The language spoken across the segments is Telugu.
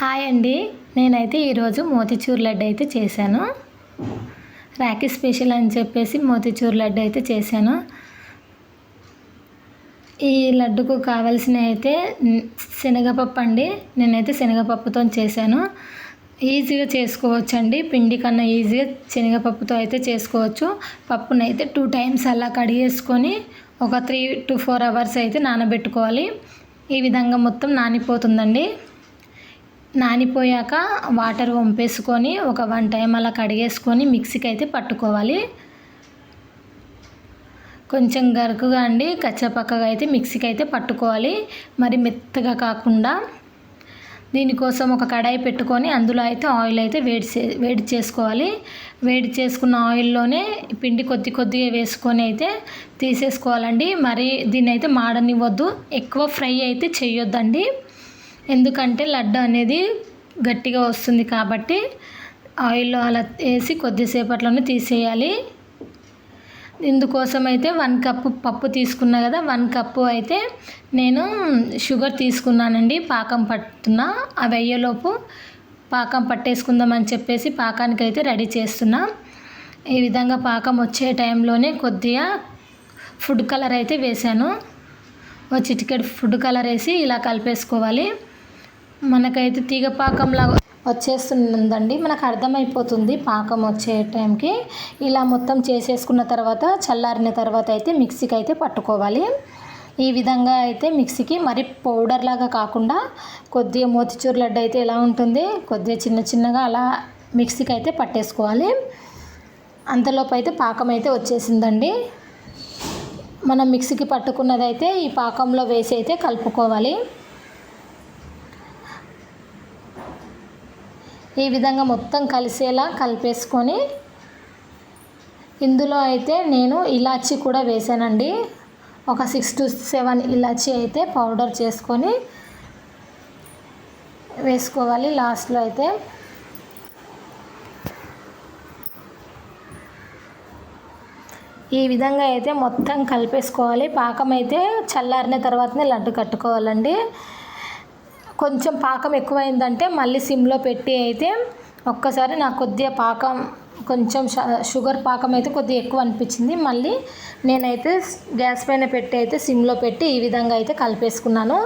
హాయ్ అండి. నేనైతే ఈరోజు మోతీచూర్ లడ్డు అయితే చేశాను. రాఖీ స్పెషల్ అని చెప్పేసి మోతీచూర్ లడ్డు అయితే చేశాను. ఈ లడ్డుకు కావాల్సినవి అయితే శనగపప్పు అండి. నేనైతే శనగపప్పుతో చేశాను. ఈజీగా చేసుకోవచ్చండి. పిండి కన్నా ఈజీగా శనగపప్పుతో అయితే చేసుకోవచ్చు. పప్పునైతే 2 టైమ్స్ అలా కడిగేసుకొని ఒక 3 to 4 అవర్స్ అయితే నానబెట్టుకోవాలి. ఈ విధంగా మొత్తం నానిపోతుందండి. నానిపోయాక వాటర్ వంపేసుకొని ఒక 1 టైం అలా కడిగేసుకొని మిక్సీకి అయితే పట్టుకోవాలి. కొంచెం గరుకుగా అండి, కచ్చపక్కగా అయితే మిక్సీకి అయితే పట్టుకోవాలి. మరి మెత్తగా కాకుండా. దీనికోసం ఒక కడాయి పెట్టుకొని అందులో అయితే ఆయిల్ అయితే వేడి చేసుకోవాలి. వేడి చేసుకున్న ఆయిల్లోనే పిండి కొద్దిగా వేసుకొని అయితే తీసేసుకోవాలండి. మరి దీన్ని అయితే మాడనివ్వద్దు, ఎక్కువ ఫ్రై అయితే చేయొద్దండి. ఎందుకంటే లడ్డు అనేది గట్టిగా వస్తుంది కాబట్టి ఆయిల్లో అలా వేసి కొద్దిసేపట్లోనే తీసేయాలి. ఇందుకోసం అయితే 1 కప్పు పప్పు తీసుకున్నా కదా, 1 కప్పు అయితే నేను షుగర్ తీసుకున్నానండి. పాకం పట్టుతున్నా. అవి అయ్యేలోపు పాకం పట్టేసుకుందామని చెప్పేసి పాకానికి అయితే రెడీ చేస్తున్నా. ఈ విధంగా పాకం వచ్చే టైంలోనే కొద్దిగా ఫుడ్ కలర్ అయితే వేసాను. ఒక చిటికెడు ఫుడ్ కలర్ వేసి ఇలా కలిపేసుకోవాలి. మనకైతే తీగ పాకంలాగా వచ్చేస్తుందండి. మనకు అర్థమైపోతుంది పాకం వచ్చే టైంకి. ఇలా మొత్తం చేసేసుకున్న తర్వాత చల్లారిన తర్వాత అయితే మిక్సీకి అయితే పట్టుకోవాలి. ఈ విధంగా అయితే మిక్సీకి, మరి పౌడర్ లాగా కాకుండా కొద్దిగా మోతీచూర్ లడ్డు అయితే ఎలా ఉంటుంది, కొద్దిగా చిన్నగా అలా మిక్సీకి అయితే పట్టేసుకోవాలి. అంతలోపు అయితే పాకం అయితే వచ్చేసిందండి. మనం మిక్సీకి పట్టుకున్నదైతే ఈ పాకంలో వేసి అయితే కలుపుకోవాలి. ఈ విధంగా మొత్తం కలిసేలా కలిపేసుకొని ఇందులో అయితే నేను ఇలాచీ కూడా వేసానండి. ఒక 6 to 7 ఇలాచీ అయితే పౌడర్ చేసుకొని వేసుకోవాలి లాస్ట్లో అయితే. ఈ విధంగా అయితే మొత్తం కలిపేసుకోవాలి. పాకం అయితే చల్లారిన తర్వాతనే లడ్డు కట్టుకోవాలండి. కొంచెం పాకం ఎక్కువైందంటే మళ్ళీ సిమ్లో పెట్టి అయితే ఒక్కసారి నాకు కొద్దిగా పాకం, కొంచెం షుగర్ పాకం అయితే కొద్దిగా ఎక్కువ అనిపించింది. మళ్ళీ నేనైతే గ్యాస్ పైన పెట్టి అయితే సిమ్లో పెట్టి ఈ విధంగా అయితే కలిపేసుకున్నాను.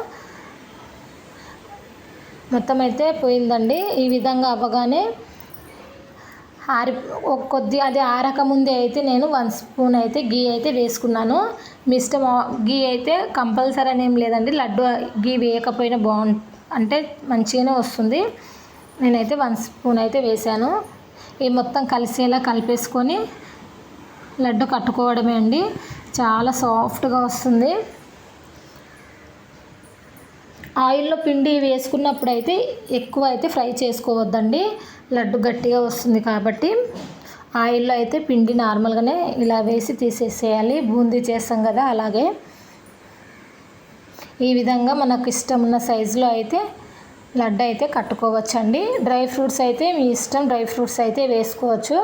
మొత్తం అయితే పోయిందండి. ఈ విధంగా అవ్వగానే కొద్దిగా అది ఆరకముందే అయితే నేను 1 స్పూన్ అయితే గీ అయితే వేసుకున్నాను. మీ ఇష్టం. గీ అయితే కంపల్సరీ అని ఏం లేదండి. లడ్డు గీ వేయకపోయినా అంటే మంచిగానే వస్తుంది. నేనైతే 1 స్పూన్ అయితే వేసాను. ఈ మొత్తం కలిసేలా కలిపేసుకొని లడ్డు కట్టుకోవడమే అండి. చాలా సాఫ్ట్గా వస్తుంది. ఆయిల్లో పిండి వేసుకున్నప్పుడు అయితే ఎక్కువ అయితే ఫ్రై చేసుకోవద్దండి. లడ్డు గట్టిగా వస్తుంది కాబట్టి ఆయిల్లో అయితే పిండి నార్మల్గానే ఇలా వేసి తీసేసేయాలి. బూందీ చేస్తాం కదా అలాగే. ఈ విధంగా మనకు ఇష్టం ఉన్న సైజులో అయితే లడ్డు అయితే కట్టుకోవచ్చండి. డ్రై ఫ్రూట్స్ అయితే మీ ఇష్టం, డ్రై ఫ్రూట్స్ అయితే వేసుకోవచ్చు.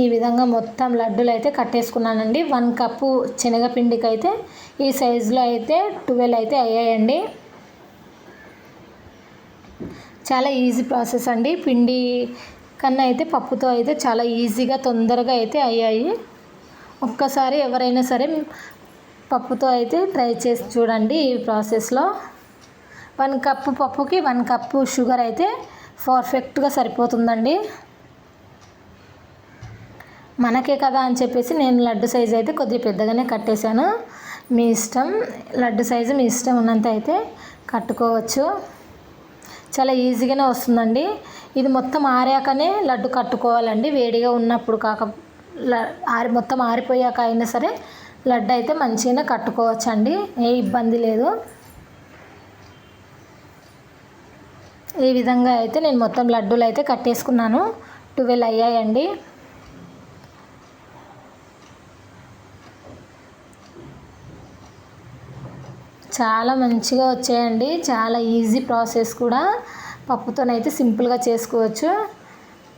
ఈ విధంగా మొత్తం లడ్డూలు అయితే కట్టేసుకున్నానండి. 1 కప్పు శనగపిండికి అయితే ఈ సైజులో అయితే 12 అయితే అయ్యాయండి. చాలా ఈజీ ప్రాసెస్ అండి. పిండి కన్నా అయితే పప్పుతో అయితే చాలా ఈజీగా తొందరగా అయితే అయ్యాయి. ఒక్కసారి ఎవరైనా సరే పప్పుతో అయితే ట్రై చేసి చూడండి. ఈ ప్రాసెస్లో 1 కప్పు పప్పుకి 1 కప్పు షుగర్ అయితే పర్ఫెక్ట్గా సరిపోతుందండి. మనకే కదా అని చెప్పేసి నేను లడ్డు సైజు అయితే కొద్దిగా పెద్దగానే కట్టేశాను. మీ ఇష్టం, లడ్డు సైజు మీ ఇష్టం ఉన్నంత అయితే కట్టుకోవచ్చు. చాలా ఈజీగానే వస్తుందండి. ఇది మొత్తం ఆరాకనే లడ్డు కట్టుకోవాలండి. వేడిగా ఉన్నప్పుడు మొత్తం ఆరిపోయాక అయినా సరే లడ్డు అయితే మంచిగానే కట్టుకోవచ్చండి. ఏ ఇబ్బంది లేదు. ఈ విధంగా అయితే నేను మొత్తం లడ్డూలు అయితే కట్టేసుకున్నాను. 12 అయ్యాయండి. చాలా మంచిగా వచ్చాయండి. చాలా ఈజీ ప్రాసెస్ కూడా. పప్పుతోనైతే సింపుల్గా చేసుకోవచ్చు.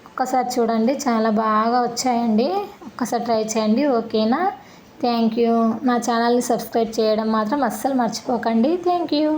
ఒక్కసారి చూడండి, చాలా బాగా వచ్చాయండి. ఒక్కసారి ట్రై చేయండి. ఓకేనా? Thank you. నా ఛానల్ని సబ్స్క్రైబ్ చేయడం మాత్రం అస్సలు మర్చిపోకండి. Thank you.